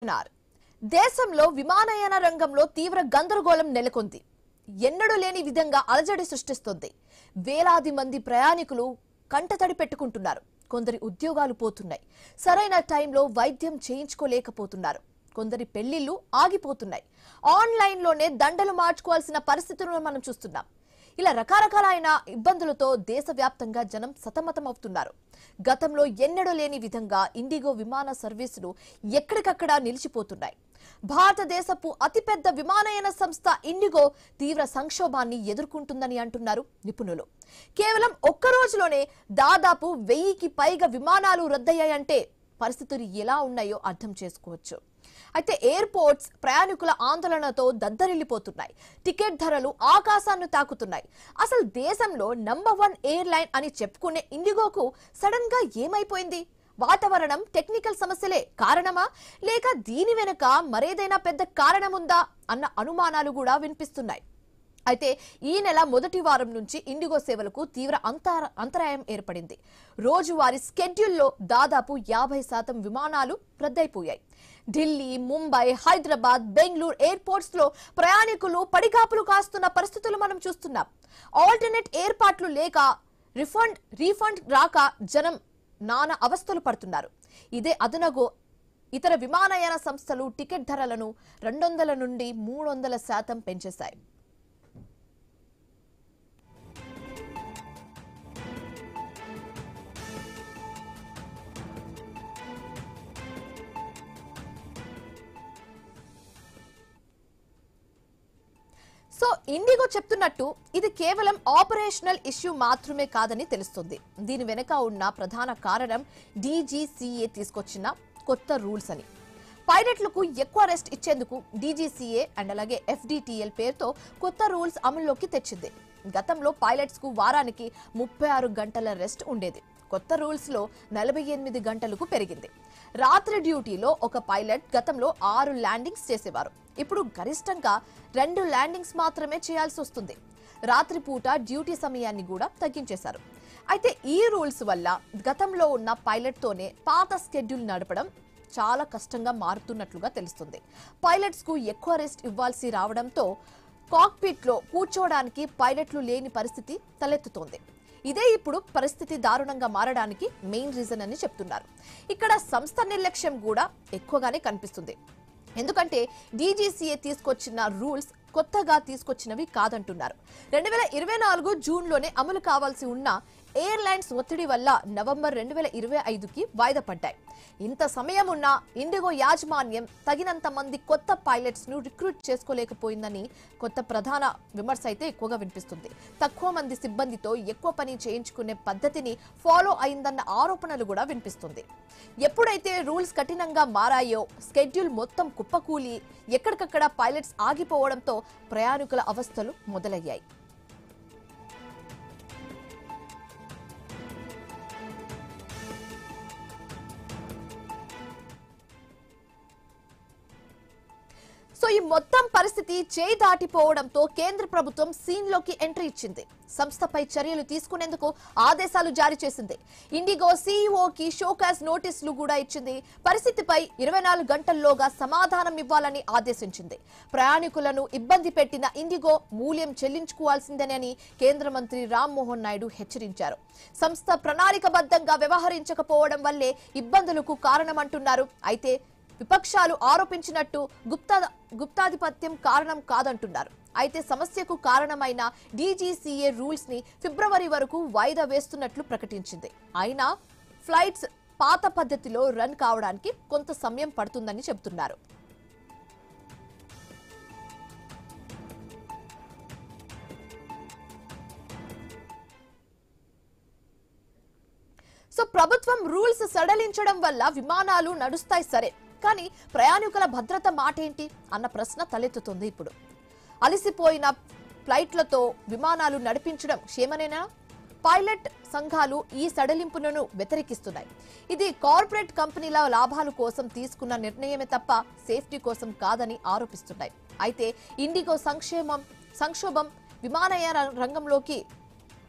ఉన్నారు. దేశంలో విమానయాన రంగంలో తీవ్ర గందరగోళం నెలకొంది. ఎన్నడూ లేని విధంగా అలజడి సృష్టిస్తుంది. వేలాది మంది ప్రయాణికులు కంటతడి పెట్టుకుంటున్నారు. కొందరి ఉద్యోగాలు పోతున్నాయి. సరైన టైంలో వైద్యం చేయించుకోలేకపోతున్నారు. కొందరి పెళ్లిళ్లు ఆగిపోతున్నాయి. ఆన్లైన్లోనే దండలు మార్చుకోవాల్సిన పరిస్థితులను మనం చూస్తున్నాం. ఇలా రకరకాలైన ఇబ్బందులతో దేశవ్యాప్తంగా జనం సతమతమవుతున్నారు. గతంలో ఎన్నడూ లేని విధంగా ఇండిగో విమాన సర్వీసులు ఎక్కడికక్కడ నిలిచిపోతున్నాయి. భారతదేశపు అతిపెద్ద విమానయాన సంస్థ ఇండిగో తీవ్ర సంక్షోభాన్ని ఎదుర్కొంటుందని అంటున్నారు నిపుణులు. కేవలం ఒక్క రోజులోనే దాదాపు 1000కి పైగా విమానాలు రద్దయ్యాయంటే పరిస్థితులు ఎలా ఉన్నాయో అర్థం చేసుకోవచ్చు. అయితే ఎయిర్పోర్ట్స్ ప్రయాణికుల ఆందోళనతో దద్దరిల్లిపోతున్నాయి. టికెట్ ధరలు ఆకాశాన్ని తాకుతున్నాయి. అసలు దేశంలో నంబర్ 1 ఎయిర్లైన్ అని చెప్పుకునే ఇండిగోకు సడన్ గా ఏమైపోయింది? వాతావరణం, టెక్నికల్ సమస్యలే కారణమా, లేక దీని వెనుక మరేదైనా పెద్ద కారణముందా అన్న అనుమానాలు కూడా వినిపిస్తున్నాయి. అయితే ఈ నెల మొదటి వారం నుంచి ఇండిగో సేవలకు తీవ్ర అంతరాయం ఏర్పడింది. రోజువారీ స్కెడ్యూల్లో దాదాపు 50% విమానాలు రద్దయిపోయాయి. ఢిల్లీ, ముంబై, హైదరాబాద్, బెంగళూరు ఎయిర్పోర్ట్స్ లో ప్రయాణికులు పడిగాపులు కాస్తున్న పరిస్థితులు మనం చూస్తున్నాం. ఆల్టర్నేట్ ఏర్పాట్లు లేక రీఫండ్ రాక జనం నానా అవస్థలు పడుతున్నారు. ఇదే అదనగో ఇతర విమానయాన సంస్థలు టికెట్ ధరలను 200 నుండి 300% పెంచేశాయి. సో ఇండిగో చెప్తున్నట్టు ఇది కేవలం ఆపరేషనల్ ఇష్యూ మాత్రమే కాదని తెలుస్తుంది. దీని వెనుక ఉన్న ప్రధాన కారణం డీజీసీఏ తీసుకొచ్చిన కొత్త రూల్స్ అని. పైలట్లకు ఎక్కువ రెస్ట్ ఇచ్చేందుకు డీజీసీఏ అండ్ అలాగే ఎఫ్డిటిఎల్ పేరుతో కొత్త రూల్స్ అమల్లోకి తెచ్చింది. గతంలో పైలట్స్ కు వారానికి 36 గంటల రెస్ట్ ఉండేది. కొత్త రూల్స్ లో 48 గంటలకు పెరిగింది. రాత్రి డ్యూటీలో ఒక పైలట్ గతంలో 6 ల్యాండింగ్స్ చేసేవారు. ఇప్పుడు గరిష్టంగా 2 ల్యాండింగ్స్ మాత్రమే చేయాల్సి వస్తుంది. రాత్రిపూట డ్యూటీ సమయాన్ని కూడా తగ్గించేశారు. అయితే ఈ రూల్స్ వల్ల గతంలో ఉన్న పైలట్ తోనే పాత స్కెడ్యూల్ నడపడం చాలా కష్టంగా మారుతున్నట్లుగా తెలుస్తుంది. పైలట్స్ కు ఎక్కువ రెస్ట్ ఇవ్వాల్సి రావడంతో కాక్పిట్ లో కూర్చోవడానికి పైలట్లు లేని పరిస్థితి తలెత్తుతోంది. ఇదే ఇప్పుడు పరిస్థితి దారుణంగా మారడానికి మెయిన్ రీజన్ అని చెప్తున్నారు. ఇక్కడ సంస్థ నిర్లక్ష్యం కూడా ఎక్కువగానే కనిపిస్తుంది. ఎందుకంటే డీజీసీఏ తీసుకొచ్చిన రూల్స్ కొత్తగా తీసుకొచ్చినవి కాదంటున్నారు. 2024 జూన్లోనే అమలు కావాల్సి ఉన్న ఎయిర్లైన్స్ ఒత్తిడి వల్ల నవంబర్ 2025కి వాయిదా పడ్డాయి. ఇంత సమయం ఉన్నా ఇండిగో యాజమాన్యం తగినంత మంది కొత్త పైలట్స్ ను రిక్రూట్ చేసుకోలేకపోయిందని కొత్త ప్రధాన విమర్శ అయితే ఎక్కువగా వినిపిస్తుంది. తక్కువ మంది సిబ్బందితో ఎక్కువ పని చేయించుకునే పద్ధతిని ఫాలో అయిందన్న ఆరోపణలు కూడా వినిపిస్తుంది. ఎప్పుడైతే రూల్స్ కఠినంగా మారాయో స్కెడ్యూల్ మొత్తం కుప్పకూలి ఎక్కడికక్కడ పైలట్స్ ఆగిపోవడంతో ప్రయాణికుల అవస్థలు మొదలయ్యాయి. సో ఈ మొత్తం పరిస్థితి చేయి దాటిపోవడంతో కేంద్ర ప్రభుత్వం సీన్లోకి ఎంట్రీ ఇచ్చింది. సంస్థపై చర్యలు తీసుకునేందుకు ఆదేశాలు జారీ చేసింది. ఇండిగో సీఈఓకి షోకాజ్ నోటీసులు కూడా ఇచ్చింది. పరిస్థితిపై 24 గంటల్లోగా సమాధానం ఇవ్వాలని ఆదేశించింది. ప్రయాణికులను ఇబ్బంది పెట్టిన ఇండిగో మూల్యం చెల్లించుకోవాల్సిందేనని కేంద్ర మంత్రి రామ్మోహన్ నాయుడు హెచ్చరించారు. సంస్థ ప్రణాళికబద్ధంగా వ్యవహరించకపోవడం వల్లే ఇబ్బందులకు కారణమంటున్నారు. అయితే విపక్షాలు ఆరోపించినట్టు గుప్తాధిపత్యం కారణం కాదంటున్నారు. అయితే సమస్యకు కారణమైన డీజీసీఏ రూల్స్ ని ఫిబ్రవరి వరకు వాయిదా వేస్తున్నట్లు ప్రకటించింది. అయినా ఫ్లైట్స్ పాత పద్ధతిలో రన్ కావడానికి కొంత సమయం పడుతుందని చెబుతున్నారు. సో ప్రభుత్వం రూల్స్ సడలించడం వల్ల విమానాలు నడుస్తాయి సరే, కానీ ప్రయాణికుల భద్రత మాటేంటి అన్న ప్రశ్న తలెత్తుతుంది. ఇప్పుడు అలసిపోయిన ఫ్లైట్లతో విమానాలు నడిపించడం క్షేమనేనా? పైలట్ సంఘాలు ఈ సడలింపులను వ్యతిరేకిస్తున్నాయి. ఇది కార్పొరేట్ కంపెనీల లాభాల కోసం తీసుకున్న నిర్ణయమే తప్ప సేఫ్టీ కోసం కాదని ఆరోపిస్తున్నాయి. అయితే ఇండిగో సంక్షోభం విమానయాన రంగంలోకి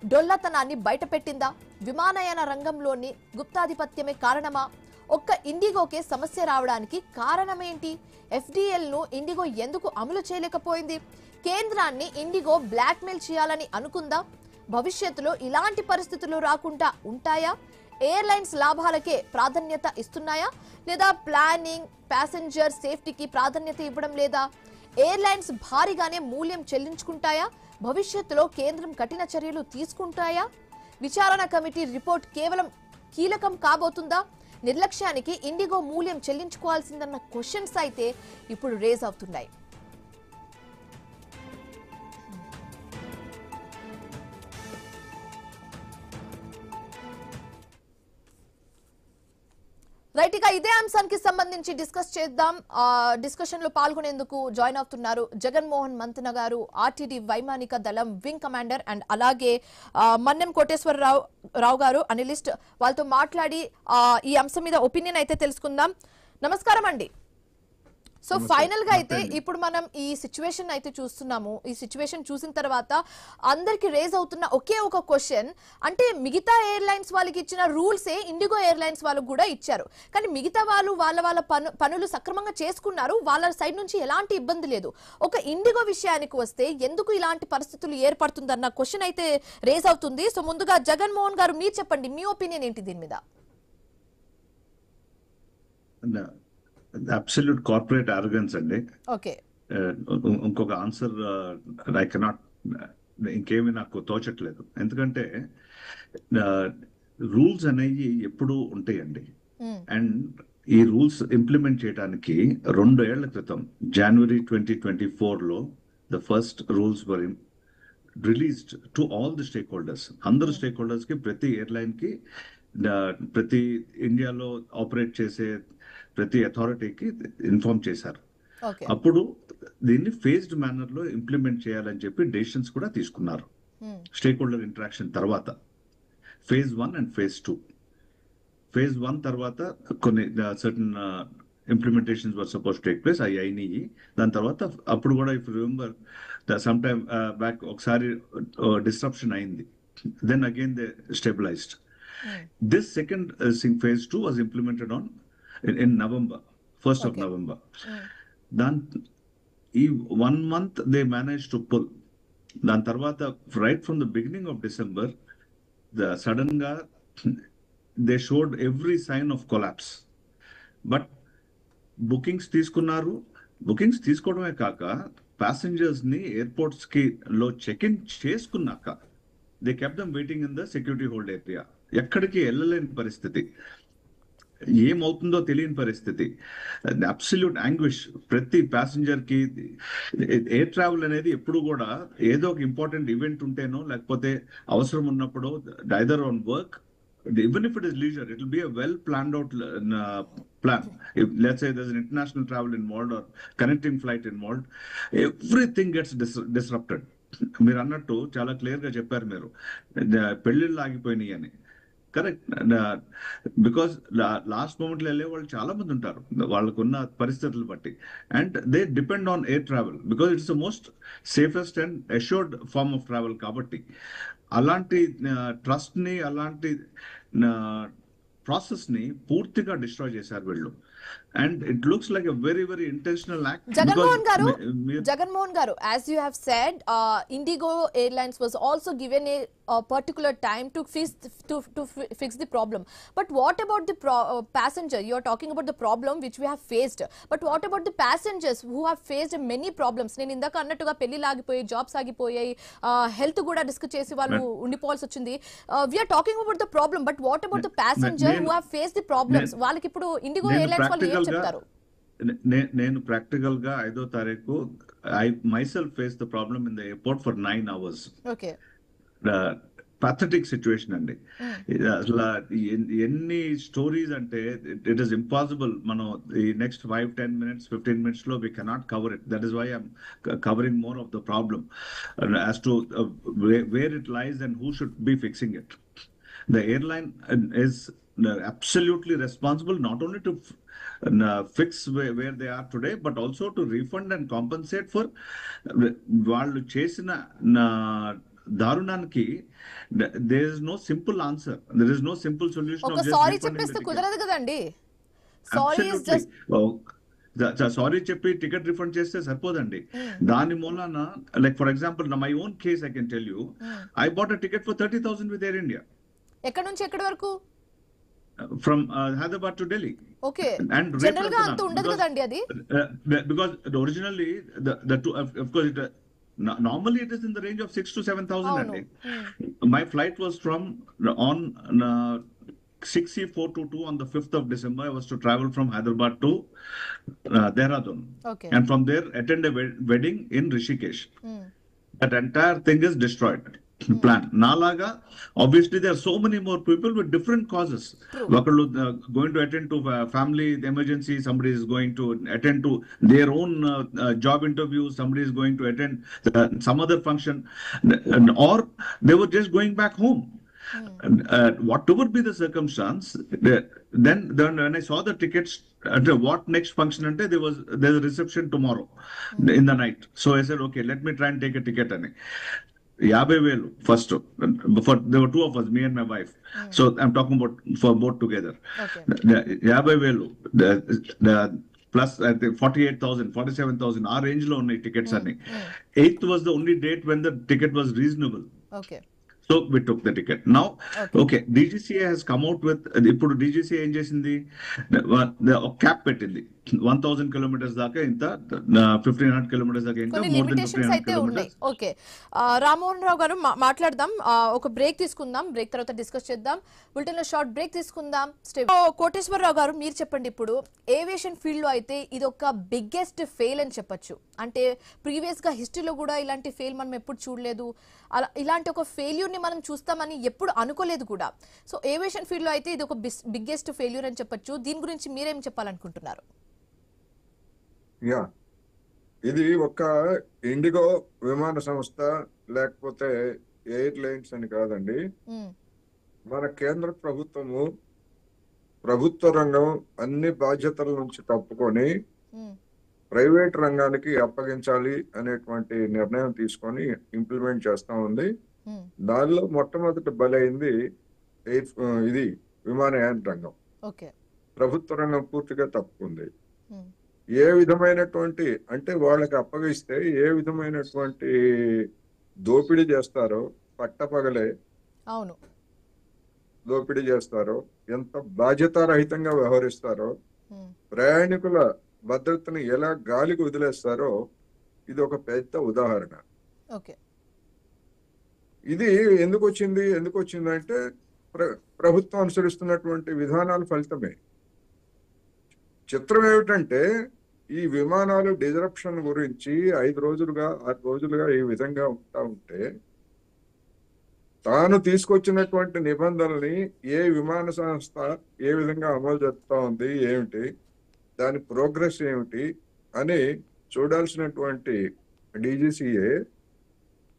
డొల్లతనాన్ని బయటపెట్టిందా? విమానయాన రంగంలోని గుప్తాధిపత్యమే కారణమా? ఒక్క ఇండిగోకే సమస్య రావడానికి కారణం ఏంటి? FDL ను ఇండిగో ఎందుకు అమలు చేయలేకపోయింది? కేంద్రాన్ని ఇండిగో బ్లాక్మెయిల్ చేయాలని అనుకుందా? భవిష్యత్తులో ఇలాంటి పరిస్థితులు రాకుండా ఉంటాయా? ఎయిర్లైన్స్ లాభాలకే ప్రాధాన్యత ఇస్తున్నాయా లేదా ప్లానింగ్ ప్యాసింజర్ సేఫ్టీకి ప్రాధాన్యత ఇవ్వడం లేదా? ఎయిర్లైన్స్ భారీగానే మూల్యం చెల్లించుకుంటాయా? భవిష్యత్తులో కేంద్రం కఠిన చర్యలు తీసుకుంటాయా? విచారణ కమిటీ రిపోర్ట్ కేవలం కీలకం కాబోతుందా? నిర్లక్ష్యానికి ఇండిగో మూల్యం చెల్లించుకోవాల్సిందన్న క్వశ్చన్స్ అయితే ఇప్పుడు రేజ్ అవుతున్నాయి. రైట్, ఇక ఇదే అంశానికి సంబంధించి డిస్కస్ చేద్దాం. డిస్కషన్ లో పాల్గొనేందుకు జాయిన్ అవుతున్నారు జగన్మోహన్ మంతన గారు, ఆర్టీడీ వైమానిక దళం వింగ్ కమాండర్, అండ్ అలాగే మన్నెం కోటేశ్వరరావు గారు అనలిస్ట్. వాళ్ళతో మాట్లాడి ఈ అంశం మీద ఒపీనియన్ అయితే తెలుసుకుందాం. నమస్కారం అండి. సో ఫైనల్ గా అయితే ఇప్పుడు మనం ఈ సిచ్యువేషన్ అయితే చూస్తున్నాము. ఈ సిచ్యువేషన్ చూసిన తర్వాత అందరికి రేజ్ అవుతున్న ఒకే ఒక క్వశ్చన్, అంటే మిగతా ఎయిర్లైన్స్ వాళ్ళకి ఇచ్చిన రూల్సే ఇండిగో ఎయిర్లైన్స్ వాళ్ళకు కూడా ఇచ్చారు, కానీ మిగతా వాళ్ళు వాళ్ళ పనులు సక్రమంగా చేసుకున్నారు, వాళ్ళ సైడ్ నుంచి ఎలాంటి ఇబ్బంది లేదు. ఒక ఇండిగో విషయానికి వస్తే ఎందుకు ఇలాంటి పరిస్థితులు ఏర్పడుతుందన్న క్వశ్చన్ అయితే రేజ్ అవుతుంది. సో ముందుగా జగన్మోహన్ గారు మీరు చెప్పండి, మీ ఒపీనియన్ ఏంటి దీని మీద? అబ్సల్యూట్ కార్పొరేట్ అరగెన్స్ అండి. ఓకే, ఇంకొక ఆన్సర్ ఐ కెనాట్, ఇంకేమీ నాకు తోచట్లేదు. ఎందుకంటే రూల్స్ అనేవి ఎప్పుడూ ఉంటాయండి. అండ్ ఈ రూల్స్ ఇంప్లిమెంట్ చేయడానికి 2 ఏళ్ల క్రితం జనవరి 2024లో the first rules were released to all the stakeholders. అందరు స్టేక్ హోల్డర్స్ కి, ప్రతి ఎయిర్లైన్ కి, ప్రతి ఇండియాలో ఆపరేట్ చేసే ప్రతి అథారిటీకి ఇన్ఫార్మ్ చేశారు. అప్పుడు దీన్ని ఫేజ్డ్ మేనర్ లో ఇంప్లిమెంట్ చేయాలని చెప్పి డెసిషన్స్ కూడా తీసుకున్నారు. స్టేక్ హోల్డర్ ఇంటరాక్షన్ తర్వాత ఫేజ్ 1 అండ్ ఫేజ్ 2. ఫేజ్ 1 తర్వాత కొన్ని certain implementations were suppose take place, అవి అయినాయి. దాని తర్వాత అప్పుడు కూడా if remember some time back ఒకసారి డిస్ట్రప్షన్ అయింది. Then again they stabilized. This second phase 2 was implemented in November, 1st of November. Then, 1 month they managed to pull. Then tarvata, right from the beginning of December, suddenly they showed every sign of collapse. But bookings తీసుకోవడమే కాక passengers ni airports ki lo check-in చేసుకున్నాక they kept them waiting in the security hold area. ఎక్కడికి వెళ్ళలేని పరిస్థితి, ఏమవుతుందో తెలియని పరిస్థితి, absolute anguish ప్రతి ప్యాసింజర్ కి. ఎయిర్ ట్రావెల్ అనేది ఎప్పుడు కూడా ఏదో ఒక ఇంపార్టెంట్ ఈవెంట్ ఉంటేనో, లేకపోతే అవసరం ఉన్నప్పుడు, either on work, even if it is leisure, it will be a well planned out plan. If let's say there's an international travel involved or connecting flight involved, everything gets disrupted. మీరు అన్నట్టు చాలా clear గా చెప్పారు మీరు, పెళ్లిళ్ళు ఆగిపోయినాయి అని. Correct, because last moment లో వెళ్ళే వాళ్ళు చాలా మంది ఉంటారు వాళ్ళకున్న పరిస్థితులు బట్టి. And they depend on air travel because it's the most safest and assured form of travel. కాబట్టి అలాంటి ట్రస్ట్ ని, అలాంటి ప్రాసెస్ ని పూర్తిగా డిస్ట్రాయ్ చేశారు వీళ్ళు. And it looks like a very, very intentional act. Jaganmohan Garu, as you have said, Indigo Airlines was also given a particular time to fix the problem. But what about the passenger? You are talking about the problem which we have faced. But what about the passengers who have faced many problems? నేను ఇందాక అన్నట్టుగా పెళ్లి ఆగిపోయి, jobs ఆగిపోయాయి, health కూడా discuss చేసి వాళ్ళు ఉండిపోవాల్సి వచ్చింది. We are talking about the problem, but what about the passenger who have faced the problems? వాళ్ళకి ఇప్పుడు ఇండిగో ఎయిర్లైన్స్ వాళ్ళు ఏం చెప్తారు? నేను ప్రాక్టికల్ గా 5వ తారీఖు I myself face the problem in the airport for 9 hours. Okay, pathetic situation అండి. అసలు ఎన్ని స్టోరీస్ అంటే ఇట్ ఈస్ ఇంపాసిబుల్. మనం ఈ నెక్స్ట్ 5-10 minutes 15 minutes లో we cannot cover it. That is why I'm covering more of the problem as to where it lies and who should be fixing it. The airline is absolutely responsible not only to fix where they are today, but also to refund and compensate for వాళ్ళు చేసిన దారుణానికి. there is no simple answer, there is no simple solution. ఒక sorry చెప్పేస్తే కుదరదు కదండి. Sorry is just sorry చెప్పి ticket refund చేస్తే సరిపోదండి. దాని మూలాన like for example my own case I can tell you, I bought a ticket for 30,000 with air India. ఎక్కడ నుంచి ఎక్కడి వరకు? From Hyderabad to Delhi. Okay, general గా అంత ఉండదు కదండి అది. Because originally of course normally it is in the range of 6,000 to 7,000 అండి. My flight was from on 6C422 on the 5th of December. I was to travel from Hyderabad to Dehradun. Okay. And from there attend a wedding in Rishikesh. That entire thing is destroyed. Plan. Nalaga, obviously there are so many more people with different causes. Vakalu going to attend to family emergency, somebody is going to attend to their own job interview, somebody is going to attend some other function, or they were just going back home. Whatever be the circumstance, then when I saw the tickets, what next function ante there's a reception tomorrow in the night. So I said, okay, let me try and take a ticket ani. 50,000 first. There were two of us, me and my wife. So I'm talking about for both together. Okay. 50,000 plus I think 48,000, 47,000 our range lo unnai tickets anni. 8th was the only date when the ticket was reasonable. Okay. So we took the ticket. Now, okay, DGCA has come out with, ఇప్పుడు DGCA ఏం చేసింది, cap పెట్టింది 1,000 kilometers దాకా, ఇంత 1,500 kilometers దాకా, ఇంకా కొన్ని more than limitations 1,500 అయితే ఉన్నాయి. kilometers. ఓకే, రామ్మోహన్ రావు గారు మాట్లాడదాం. ఒక బ్రేక్ తీసుకుందాం, బ్రేక్ తర్వాత డిస్కస్ చేద్దాం. బులెటిన్ లో షార్ట్ బ్రేక్ తీసుకుందాం. కోటేశ్వరరావు గారు మీరు చెప్పండి, ఇప్పుడు ఏవియేషన్ ఫీల్డ్ లో అయితే ఇది ఒక బిగ్గెస్ట్ ఫెయిల్ అని చెప్పొచ్చు. అంటే ప్రీవియస్ గా హిస్టరీలో కూడా ఇలాంటి ఫెయిల్ మనం ఎప్పుడు చూడలేదు. ఇలాంటి ఒక ఫెయిల్యూర్ ని మనం చూస్తామని ఎప్పుడు అనుకోలేదు కూడా. సో ఏవియేషన్ ఫీల్డ్ లో అయితే ఇది ఒక బిగ్గెస్ట్ ఫెయిల్యూర్ అని చెప్పొచ్చు. దీని గురించి మీరేం చెప్పాలనుకుంటున్నారు? యా, ఇది ఒక ఇండిగో విమాన సంస్థ లేకపోతే ఎయిర్ లైన్స్ అని కాదండి. మన కేంద్ర ప్రభుత్వము, ప్రభుత్వ రంగం అన్ని బాధ్యతల నుంచి తప్పుకొని ప్రైవేట్ రంగానికి అప్పగించాలి అనేటువంటి నిర్ణయం తీసుకొని ఇంప్లిమెంట్ చేస్తా ఉంది. దానిలో మొట్టమొదటి బలైంది ఇది విమానయాన రంగం. ప్రభుత్వ రంగం పూర్తిగా తప్పుకుంది. ఏ విధమైనటువంటి అంటే వాళ్ళకి అప్పగిస్తే ఏ విధమైనటువంటి దోపిడీ చేస్తారో, పట్టపగలే దోపిడీ చేస్తారో, ఎంత బాధ్యతారహితంగా వ్యవహరిస్తారో, ప్రయాణికుల భద్రతను ఎలా గాలికి వదిలేస్తారో ఇది ఒక పెద్ద ఉదాహరణ. ఇది ఎందుకు వచ్చిందంటే ప్రభుత్వం అనుసరిస్తున్నటువంటి విధానాల ఫలితమే. చిత్రం ఏమిటంటే ఈ విమానాలు డిజరప్షన్ గురించి 5 రోజులుగా 6 రోజులుగా ఈ విధంగా ఉంటా ఉంటే తాను తీసుకొచ్చినటువంటి నిబంధనల్ని ఏ విమాన సంస్థ ఏ విధంగా అమలు జరుపుతా ఉంది, ఏమిటి దాని ప్రోగ్రెస్ ఏమిటి అని చూడాల్సినటువంటి DGCA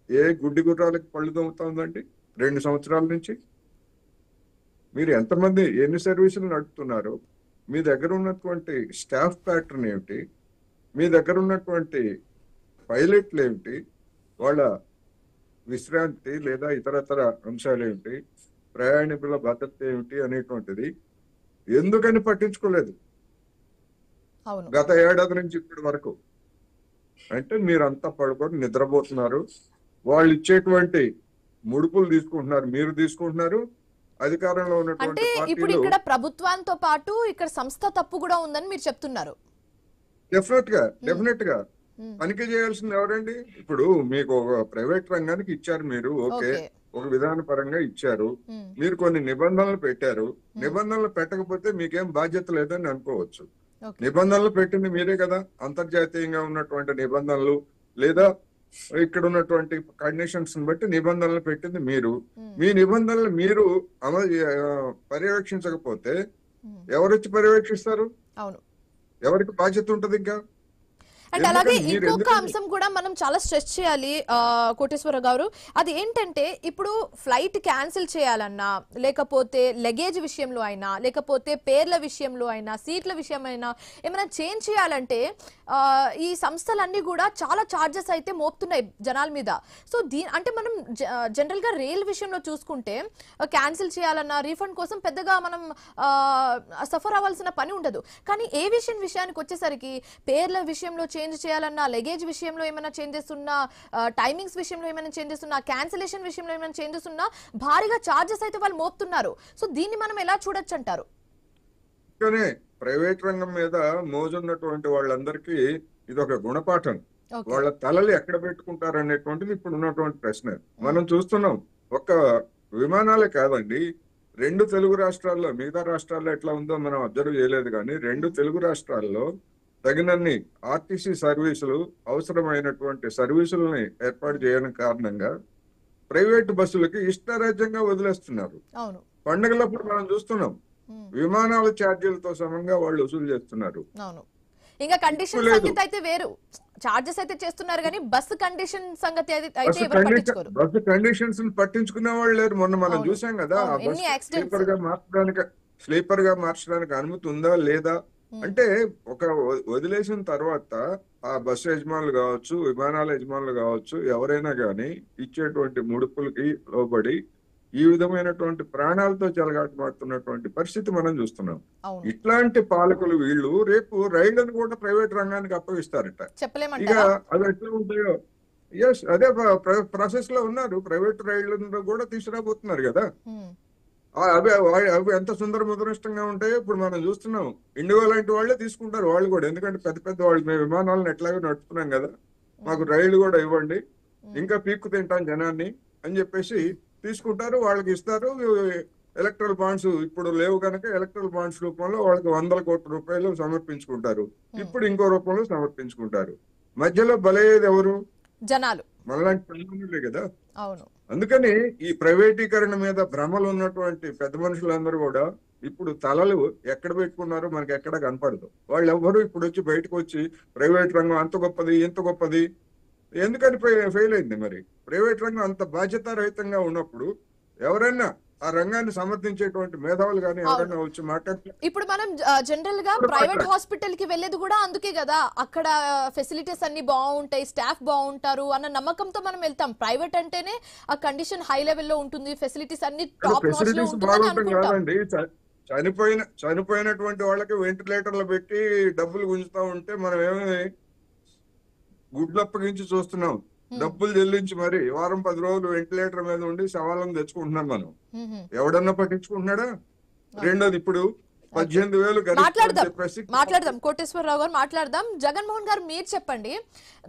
ఏ గుడ్డి గుర్రాలకు పళ్ళు తోముతోందండి 2 సంవత్సరాల నుంచి. మీరు ఎంతమంది ఎన్ని సర్వీసులు నడుపుతున్నారు, మీ దగ్గర ఉన్నటువంటి స్టాఫ్ ప్యాటర్న్ ఏమిటి, మీ దగ్గర ఉన్నటువంటి పైలట్లు ఏమిటి, వాళ్ళ విశ్రాంతి లేదా ఇతరతర అంశాలు ఏమిటి, ప్రయాణికుల భద్రత ఏమిటి అనేటువంటిది ఎందుకని పట్టించుకోలేదు గత ఏడాది నుంచి ఇప్పటి వరకు. అంటే మీరంతా పడుకొని నిద్రపోతున్నారు. వాళ్ళు ఇచ్చేటువంటి ముడుపులు తీసుకుంటున్నారు, మీరు తీసుకుంటున్నారు. అధికారంలో ఉన్నటువంటి ఇప్పుడు ఇక్కడ ప్రభుత్వంతో పాటు ఇక్కడ సంస్థ తప్పు కూడా ఉందని మీరు చెప్తున్నారు. డెఫినెట్ గా తనిఖీ చేయాల్సింది ఎవరండి? ఇప్పుడు మీకు ఒక ప్రైవేట్ రంగానికి ఇచ్చారు మీరు, ఓకే, ఒక విధాన పరంగా ఇచ్చారు, మీరు కొన్ని నిబంధనలు పెట్టారు. నిబంధనలు పెట్టకపోతే మీకేం బాధ్యత లేదని అనుకోవచ్చు. నిబంధనలు పెట్టింది మీరే కదా. అంతర్జాతీయంగా ఉన్నటువంటి నిబంధనలు లేదా ఇక్కడ ఉన్నటువంటి కండిషన్స్ బట్టి నిబంధనలు పెట్టింది మీరు. మీ నిబంధనలు మీరు పర్యవేక్షించకపోతే ఎవరొచ్చి పర్యవేక్షిస్తారు? ఎవరికి బాధ్యత ఉంటది? ఇంకా అండ్ అలాగే ఇంకొక అంశం కూడా మనం చాలా స్ట్రెస్ చేయాలి కోటేశ్వర గారు. అది ఏంటంటే ఇప్పుడు ఫ్లైట్ క్యాన్సిల్ చేయాలన్నా, లేకపోతే లగేజ్ విషయంలో అయినా, లేకపోతే పేర్ల విషయంలో అయినా, సీట్ల విషయం అయినా ఏమైనా చేంజ్ చేయాలంటే ఈ సంస్థలన్నీ కూడా చాలా చార్జెస్ అయితే మోపుతున్నాయి జనాల మీద. సో అంటే మనం జనరల్ గా రైల్ విషయంలో చూసుకుంటే క్యాన్సిల్ చేయాలన్నా రీఫండ్ కోసం పెద్దగా మనం సఫర్ అవ్వాల్సిన పని ఉండదు. కానీ ఏవియేషన్ విషయానికి వచ్చేసరికి పేర్ల విషయంలో చేంజ్ చేయాలన్నా, లగేజ్ విషయంలో ఏమైనా చేంజెస్ ఉన్నా, టైమింగ్స్ విషయంలో ఏమైనా చేంజెస్ ఉన్నా, క్యాన్సిలేషన్ విషయంలో ఏమైనా చేంజెస్ ఉన్నా భారీగా చార్జెస్ అయితే వాళ్ళు మోపుతున్నారు. సో దీన్ని మనం ఎలా చూడొచ్చు అంటారు? ప్రైవేట్ రంగం మీద మోజున్నటువంటి వాళ్ళందరికీ ఇది ఒక గుణపాఠం. వాళ్ళ తలలు ఎక్కడ పెట్టుకుంటారు అనేటువంటిది ఇప్పుడు ఉన్నటువంటి ప్రశ్న. మనం చూస్తున్నాం, ఒక్క విమానాలే కాదండి, 2 తెలుగు రాష్ట్రాల్లో, మిగతా రాష్ట్రాల్లో ఎట్లా ఉందో మనం అబ్జర్వ్ చేయలేదు కానీ 2 తెలుగు రాష్ట్రాల్లో తగినన్ని ఆర్టీసీ సర్వీసులు, అవసరమైనటువంటి సర్వీసులని ఏర్పాటు చేయడం కారణంగా ప్రైవేట్ బస్సులకి ఇష్టరాజ్యంగా వదిలేస్తున్నారు. పండుగలప్పుడు మనం చూస్తున్నాం, విమానాల ఛార్జీలతో సమంగా వాళ్ళు వసూలు చేస్తున్నారు. ఇంకా కండిషన్ సంగతి అయితే వేరు, చార్జెస్ అయితే చేస్తున్నారు కానీ బస్సు కండిషన్ సంగతి అయితే బస్సు కండిషన్స్ పట్టించుకునే వాళ్ళు లేరు. మొన్న మనం చూసాం కదా, స్లీపర్ గా మార్చడానికి అనుమతి ఉందా లేదా అంటే, ఒక వదిలేసిన తర్వాత ఆ బస్సు యజమానులు కావచ్చు, విమానాల యజమానులు కావచ్చు, ఎవరైనా కానీ ఇచ్చేటువంటి ముడుపులకి లోబడి ఈ విధమైనటువంటి ప్రాణాలతో చెలగాటమాడుతున్నటువంటి పరిస్థితి మనం చూస్తున్నాం. ఇట్లాంటి పాలకులు వీళ్ళు రేపు రైళ్లను కూడా ప్రైవేట్ రంగానికి అప్పగిస్తారట. ఇక అవి ఎట్లా ఉంటాయో, అదే ప్రాసెస్ లో ఉన్నారు. ప్రైవేట్ రైళ్లను కూడా తీసుకురాబోతున్నారు కదా. అవి ఎంత సుందర ముదరిష్టంగా ఉంటాయో ఇప్పుడు మనం చూస్తున్నాం. ఇండిగో లాంటి వాళ్ళే తీసుకుంటారు వాళ్ళు కూడా, ఎందుకంటే పెద్ద పెద్ద వాళ్ళు, మేము విమానాలను ఎట్లాగో నడుపుతున్నాం కదా, మాకు రైళ్లు కూడా ఇవ్వండి, ఇంకా పీక్కు తింటాం జనాన్ని అని చెప్పేసి తీసుకుంటారు, వాళ్ళకి ఇస్తారు. ఎలక్ట్రల్ బాండ్స్ ఇప్పుడు లేవు కనుక ఎలక్ట్రల్ బాండ్స్ రూపంలో వాళ్ళకి 100 కోట్ల రూపాయలు సమర్పించుకుంటారు. ఇప్పుడు ఇంకో రూపంలో సమర్పించుకుంటారు. మధ్యలో బలయ్యేది ఎవరు? జనాలు, మనలాంటి ప్రజలే కదా. అందుకని ఈ ప్రైవేటీకరణ మీద భ్రమలు ఉన్నటువంటి పెద్ద మనుషులందరూ కూడా ఇప్పుడు తలలు ఎక్కడ పెట్టుకున్నారో మనకి ఎక్కడ కనపడదు. వాళ్ళు ఎవ్వరు ఇప్పుడు వచ్చి బయటకు వచ్చి ప్రైవేట్ రంగం అంత గొప్పది, ఇంత గొప్పది ఎందుకని ఫెయిల్ అయింది? మరి ప్రైవేట్ రంగం అంత బాధ్యతారహితంగా ఉన్నప్పుడు ఎవరైనా ఆ రంగాన్ని సమర్థించేటువంటి మేధావులు కానీ ఎవరైనా వచ్చి మాట్లాడుతున్నారు. ఇప్పుడు మనం జనరల్ గా ప్రైవేట్ హాస్పిటల్ కి వెళ్ళేది కూడా అందుకే కదా, అక్కడ ఫెసిలిటీస్ అన్ని బాగుంటాయి, స్టాఫ్ బాగుంటారు అన్న నమ్మకంతో మనం వెళ్తాం. ప్రైవేట్ అంటేనే ఆ కండిషన్ హై లెవెల్ లో ఉంటుంది, ఫెసిలిటీస్ అన్ని టాప్ నాచ్ లో కాదండి. చనిపోయినటువంటి వాళ్ళకి వెంటిలేటర్లు పెట్టి డబ్బులు గుంజుతా ఉంటే మనం ఏమి గుడ్లప్పగించి చూస్తున్నాం. డబ్బులు చెల్లించి మరి వారం 10 రోజులు వెంటిలేటర్ మీద ఉండి శవాలను తెచ్చుకుంటున్నాం మనం. ఎవడన్నా పట్టించుకుంటున్నాడా? రెండోది, ఇప్పుడు 18,000 మాట్లాడదాం. కోటేశ్వరరావు గారు మాట్లాడదాం. జగన్మోహన్ గారు మీరు చెప్పండి.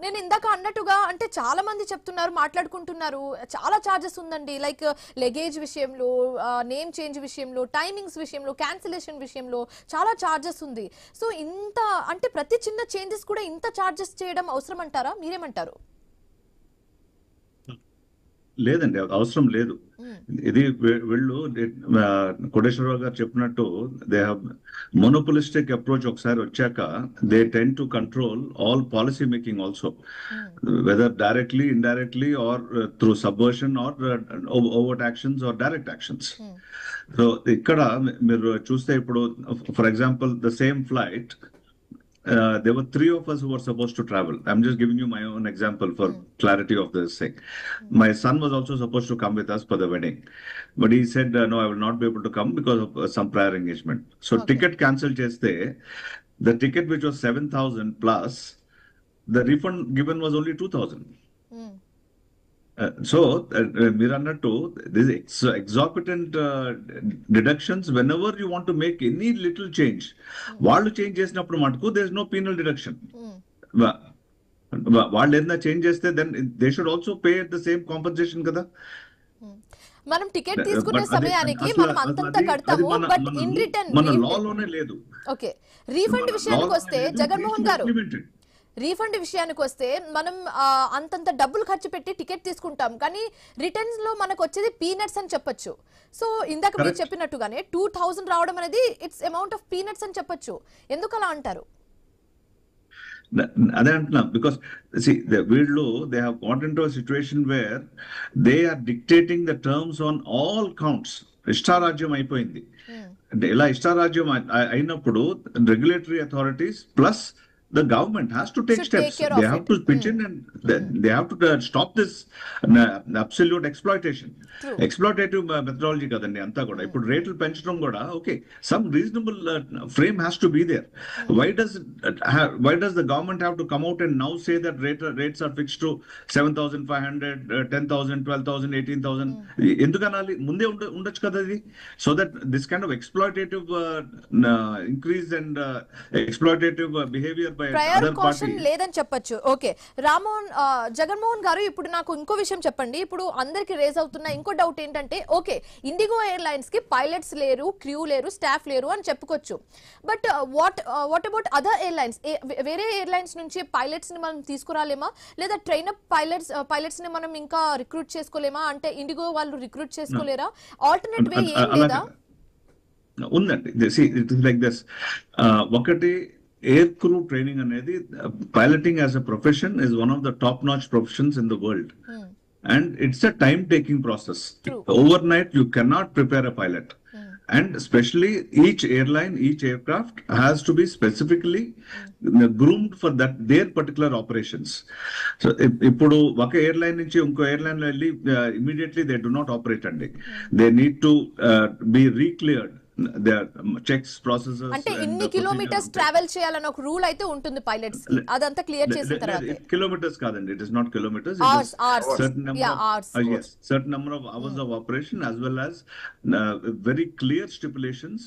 నేను ఇందాక అన్నట్టుగా అంటే చాలా మంది చెప్తున్నారు, మాట్లాడుకుంటున్నారు, చాలా చార్జెస్ ఉందండి, లైక్ లగేజ్ విషయంలో, నేమ్ చేంజ్ విషయంలో, టైమింగ్స్ విషయంలో, క్యాన్సిలేషన్ విషయంలో చాలా చార్జెస్ ఉంది. సో ఇంత అంటే ప్రతి చిన్న చేంజెస్ కూడా ఇంత చార్జెస్ చేయడం అవసరం అంటారా? మీరేమంటారు? లేదండి, అవసరం లేదు. ఇది వీళ్ళు కోటేశ్వరరావు గారు చెప్పినట్టు దే హ్యావ్ మోనోపోలిస్టిక్ అప్రోచ్ ఒకసారి వచ్చాక they tend to control all policy making also, whether directly, indirectly or through subversion or overt actions or direct actions. So ఇక్కడ మీరు చూస్తే ఇప్పుడు for example the same flight, there were 3 of us who were supposed to travel. I'm just giving you my own example for clarity of this thing. My son was also supposed to come with us for the wedding, but he said no, I will not be able to come because of some prior engagement. So ticket cancel cheste, the ticket which was 7,000 plus, the refund given was only 2,000. So మీరు అన్నట్టు this exorbitant deductions whenever you want to make any little change, వాళ్ళు change చేసినప్పుడు మటుకు there is no penal deduction. వాళ్ళు ఏదైనా change చేస్తే then they should also pay at the same compensation కదా. మనం టికెట్ తీసుకునే సమయానికి మనం అంతంత కడతాము, బట్ ఇన్ రిటర్న్ మన లాలోనే లేదు. ఓకే, రీఫండ్ విషయానికి వస్తే జగన్మోహన్ గారు, రీఫండ్ విషయానికి వస్తే మనం అంతంత డబ్బులు ఖర్చు పెట్టి టికెట్ తీసుకుంటాం, కానీ రిటర్న్స్ లో మనకు వచ్చేది పీనట్స్ అని చెప్పొచ్చు. సో ఇందాక మీరు చెప్పినట్టుగానే 2,000 రావడం అనేది ఇట్స్ అమౌంట్ ఆఫ్ పీనట్స్ అని చెప్పొచ్చు. ఎందుకు అలా అంటారు? అదే అంటున్నా, బికాస్ వీళ్ళు they have got into a situation where they are dictating the terms on all counts. ఇష్టారాజ్యం అయిపోయింది. అంటే ఇలా ఇష్టారాజ్యం అయినప్పుడు regulatory authorities plus the government has to take Should steps. take care They of have it. to pitch in and they have to stop this absolute exploitation. True. Exploitative methodology kadandi anta kuda. Ippudu రేట్లు పెంచడం కూడా okay. Some reasonable frame has to be there. Why does the government have to come out and now say that rates are fixed to 7,500, 10,000, 12,000, 18,000? ఎందుకనాలి? ముందే ఉండొచ్చు కదా అది. So that this kind of exploitative increase and exploitative behavior by prior other caution parties. లేదని చెప్పొచ్చు. Okay Rammohan Jaganmohan గారు, ఇప్పుడు నాకు ఇంకో విషయం చెప్పండి. ఇప్పుడు అందరికి రేజ్ అవుతున్న ఇంకో డౌట్ ఏంటంటే, ఓకే ఇండిగో ఎయిర్లైన్స్ కి పైలట్స్ లేరు, క్రూ లేరు, స్టాఫ్ లేరు అని చెప్పుకోవచ్చు. But what about other airlines? వేరే ఎయిర్లైన్స్ నుంచి పైలట్స్ ని మనం తీసుకురాలేమా, లేదా ట్రైన్ అప్ పైలట్స్ ని మనం ఇంకా రిక్రూట్ చేసుకోలేమా? అంటే ఇండిగో వాళ్ళు రిక్రూట్ చేసుకోలేరా? ఆల్టర్నేట్ వే ఏం లేదా? ఉందండి. It is like this. ఒకటి, ఎయిర్ క్రూ ట్రైనింగ్ అనేది piloting as a profession is one of the top notch professions in the world. And it's a time-taking process. True. Overnight, you cannot prepare a pilot. And especially each airline, each aircraft has to be specifically groomed for their particular operations. So, ఇప్పుడు ఒక airline నుంచి ఇంకో airline లో వెళ్ళి immediately they do not operate అండి. They need to be re-cleared. Their checks, processes. అంటే ఇన్ని kilometres travel చేయాలని ఒక రూల్ అయితే ఉంటుంది పైలట్స్. అదంతా క్లియర్ చేసిన తర్వాత. కిలోమీటర్స్ కాదండి, it is not kilometers. Certain number of hours of operation, as well as very clear stipulations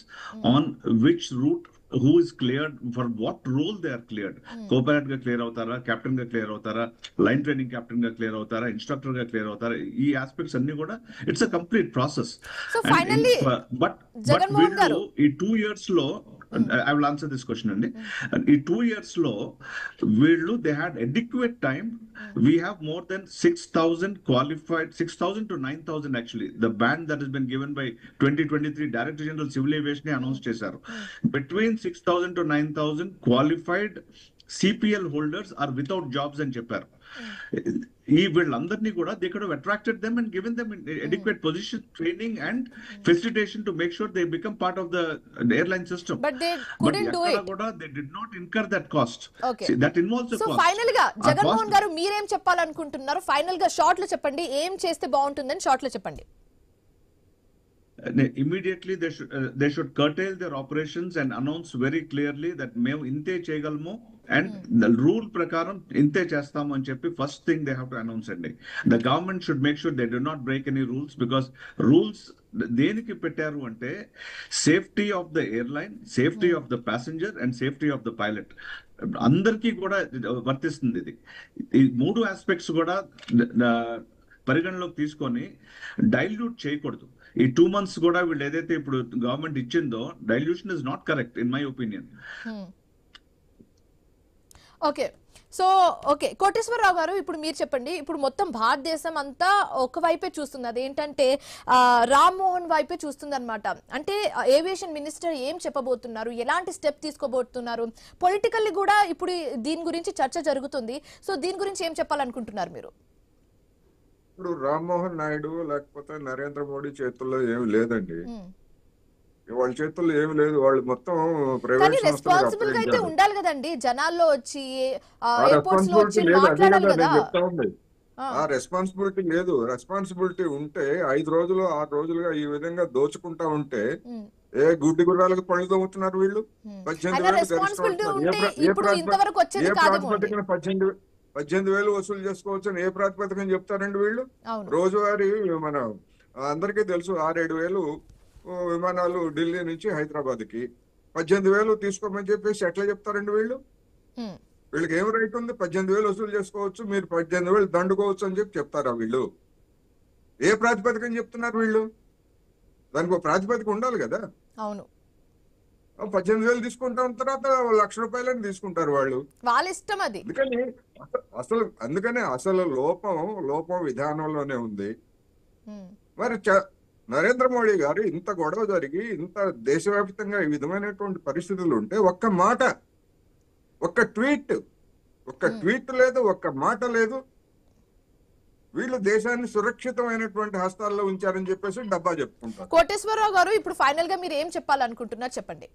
on which route who is cleared, for what role they are cleared. Co-pilot ga clear avtara, captain ga clear avtara, line training captain ga clear avtara, instructor ga clear avtara. Ee aspects anni kuda it's a complete process. So finally, but Jaganmohan garu, ee 2 years lo I will answer this question andi. In 2 years lo వీళ్ళు they had adequate time. We have more than 6,000 qualified, 6,000 to 9,000 actually. The band that has been given by 2023 Director General Civil Aviation announce చేశారు. Between 6,000 to 9,000 qualified CPL holders are without jobs అని చెప్పారు. ఈ వీళ్ళందరినీ కూడా they could have attracted them and given them adequate position, training and facilitation to make sure they become part of the airline system. but they couldn't do it. Kuda, they did not incur that cost. Okay. See, that involves a so cost. Final గా జగన్మోహన్ గారు మీరేం చెప్పాలనుకుంటున్నారు? Final గా short లో చెప్పండి, ఏం చేస్తే బాగుంటుందని షార్ట్ లో చెప్పండి. Immediately they should curtail their operations and announce very clearly that మేము ఇంతే చేయగలము and the rule prakaram inte chestamu ani cheppi first thing they have to announce andi. The government should make sure they do not break any rules, because rules దేనికి పెట్టారు అంటే safety of the airline, safety of the passenger and safety of the pilot అందరికీ కూడా వర్తిస్తుంది. ఇది ఈ 3 aspects కూడా పరిగణలోకి తీసుకొని డైల్యూట్ చేయకూడదు. ఈ 2 months కూడా వీళ్ళు ఏదైతే ఇప్పుడు గవర్నమెంట్ ఇచ్చిందో dilution is not correct in my opinion. Okay, so okay Koteswararao గారు, ఇప్పుడు మీరు చెప్పండి. ఇప్పుడు మొత్తం భారతదేశం అంతా ఒకవైపే చూస్తుంది, అదేంటంటే రామ్మోహన్ వైపే చూస్తుంది అనమాట. అంటే ఏవియేషన్ మినిస్టర్ ఏం చెప్పబోతున్నారు, ఎలాంటి స్టెప్ తీసుకోబోతున్నారు, పొలిటికల్లీ కూడా ఇప్పుడు దీని గురించి చర్చ జరుగుతుంది. సో దీని గురించి ఏం చెప్పాలనుకుంటున్నారు మీరు? ఇప్పుడు రామ్మోహన్ నాయుడు లేకపోతే నరేంద్ర మోడీ చేతుల్లో ఏమి లేదండి, వాళ్ళ చేతుల్లో ఏమి లేదు. వాళ్ళు మొత్తం ప్రైవేట్ రెస్పాన్సిబుల్ గా అయితే ఉండాలి కదండి, జనాల్లో వచ్చి ఎయిర్పోర్ట్స్ లో వచ్చి మాట్లాడాలి కదా. ఆ రెస్పాన్సిబిలిటీ లేదు. రెస్పాన్సిబిలిటీ ఉంటే 5 రోజులు 6 రోజులుగా ఈ విధంగా దోచుకుంటా ఉంటే ఏ గుడ్డి గుర్రాలకు పళ్ళు తోముతున్నారు వీళ్ళు. 18,000 వసూలు చేసుకోవచ్చు అని ఏ ప్రాతిపదికన చెప్తారండి వీళ్ళు? రోజువారీ మన అందరికీ తెలుసు 6-7 విమానాలు ఢిల్లీ నుంచి హైదరాబాద్ కి 18,000 తీసుకోమని చెప్పేసి ఎట్లా చెప్తారండి వీళ్ళు? వీళ్ళకి ఏం రైట్ ఉంది? 18,000 వసూలు చేసుకోవచ్చు, మీరు 18,000 దండుకోవచ్చు అని చెప్పి చెప్తారా వీళ్ళు? ఏ ప్రాతిపదికన చెప్తున్నారు వీళ్ళు? దానికి ఒక ప్రాతిపదిక ఉండాలి కదా. అవును, 18,000 తీసుకుంటాం, తర్వాత ₹1,00,000 తీసుకుంటారు వాళ్ళు, వాళ్ళ ఇష్టం అది. అందుకని అసలు లోపం విధానంలోనే ఉంది. మరి నరేంద్ర మోడీ గారు ఇంత గొడవ జరిగి ఇంత దేశవ్యాప్తంగా ఈ విధమైనటువంటి పరిస్థితులు ఉంటే ఒక్క ట్వీట్ లేదు, ఒక్క మాట లేదు. వీళ్ళు దేశాన్ని సురక్షితమైనటువంటి హస్తాల్లో ఉంచారని చెప్పేసి డబ్బా చెప్పుకుంటారు. కోటేశ్వరరావు గారు, ఇప్పుడు ఫైనల్ గా మీరు ఏం చెప్పాలనుకుంటున్నారు చెప్పండి.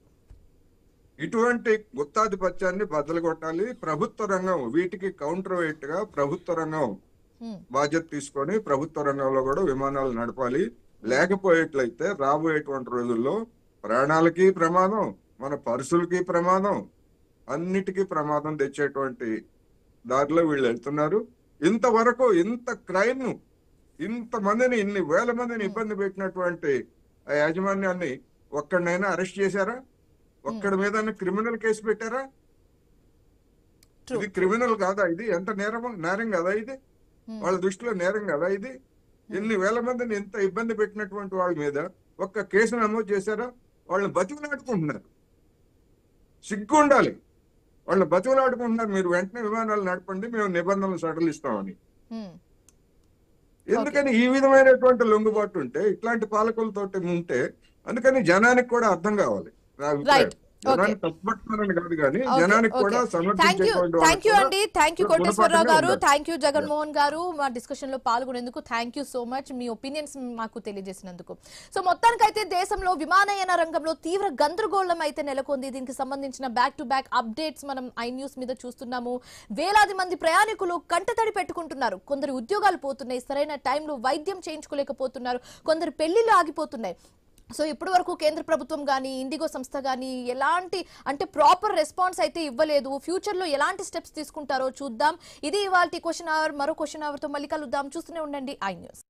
ఇటువంటి గుత్తాధిపత్యాన్ని బద్దలు కొట్టాలి. ప్రభుత్వ రంగం వీటికి కౌంటర్ వెయిట్ గా ప్రభుత్వ రంగం బాధ్యత తీసుకొని ప్రభుత్వ రంగంలో కూడా విమానాలు నడపాలి. లేకపోయేట్లయితే రాబోయేటువంటి రోజుల్లో ప్రాణాలకి ప్రమాదం, మన పర్సులకి ప్రమాదం, అన్నిటికీ ప్రమాదం తెచ్చేటువంటి దారిలో వీళ్ళు వెళ్తున్నారు. ఇంతవరకు ఇంత క్రైమ్, ఇంతమందిని, ఇన్ని వేల మందిని ఇబ్బంది పెట్టినటువంటి ఆ యాజమాన్యాన్ని ఒక్కడినైనా అరెస్ట్ చేశారా? ఒక్కడి మీద క్రిమినల్ కేసు పెట్టారా? ఇది క్రిమినల్ కాదా? ఇది ఎంత నేరం కదా ఇది? వాళ్ళ దృష్టిలో నేరం కదా ఇది? ఎన్ని వేల మందిని ఎంత ఇబ్బంది పెట్టినటువంటి వాళ్ళ మీద ఒక్క కేసు నమోదు చేశారా? వాళ్ళని బతికిలాడుకుంటున్నారు. సిగ్గు ఉండాలి. వాళ్ళని బతికిలాడుకుంటున్నారు. మీరు వెంటనే విమానాలు నడపండి, మేము నిబంధనలు సడలిస్తామని. ఎందుకని ఈ విధమైనటువంటి లొంగుబాటు ఉంటే, ఇట్లాంటి పాలకులతోటి ఉంటే, అందుకని జనానికి కూడా అర్థం కావాలి. జనానికి తప్పట్టున్నారని కాదు కానీ జనానికి కూడా థ్యాంక్ యూ అండి. థ్యాంక్ యూ కోటేశ్వరరావు గారు, థ్యాంక్ యూ జగన్మోహన్ గారు, మా డిస్కషన్ లో పాల్గొనేందుకు thank you so much. Me opinions మాకు తెలియజేసినందుకు. సో మొత్తానికైతే దేశంలో విమానయాన రంగంలో తీవ్ర గందరగోళం అయితే నెలకొంది. దీనికి సంబంధించిన బ్యాక్ టు బ్యాక్ అప్డేట్స్ మనం iNews మీద చూస్తున్నాము. వేలాది మంది ప్రయాణికులు కంటతడి పెట్టుకుంటున్నారు. కొందరు ఉద్యోగాలు పోతున్నాయి, సరైన టైంలో వైద్యం చేయించుకోలేకపోతున్నారు, కొందరు పెళ్లిళ్ళు ఆగిపోతున్నాయి. సో ఇప్పటి వరకు కేంద్ర ప్రభుత్వం కానీ ఇండిగో సంస్థ కానీ ఎలాంటి ప్రాపర్ రెస్పాన్స్ అయితే ఇవ్వలేదు. ఫ్యూచర్ లో ఎలాంటి స్టెప్స్ తీసుకుంటారో చూద్దాం. ఇది ఇవాల్టి క్వశ్చన్ అవర్. మరో క్వశ్చన్ అవర్ తో మళ్ళీ కలుద్దాం. చూస్తూనే ఉండండి iNews.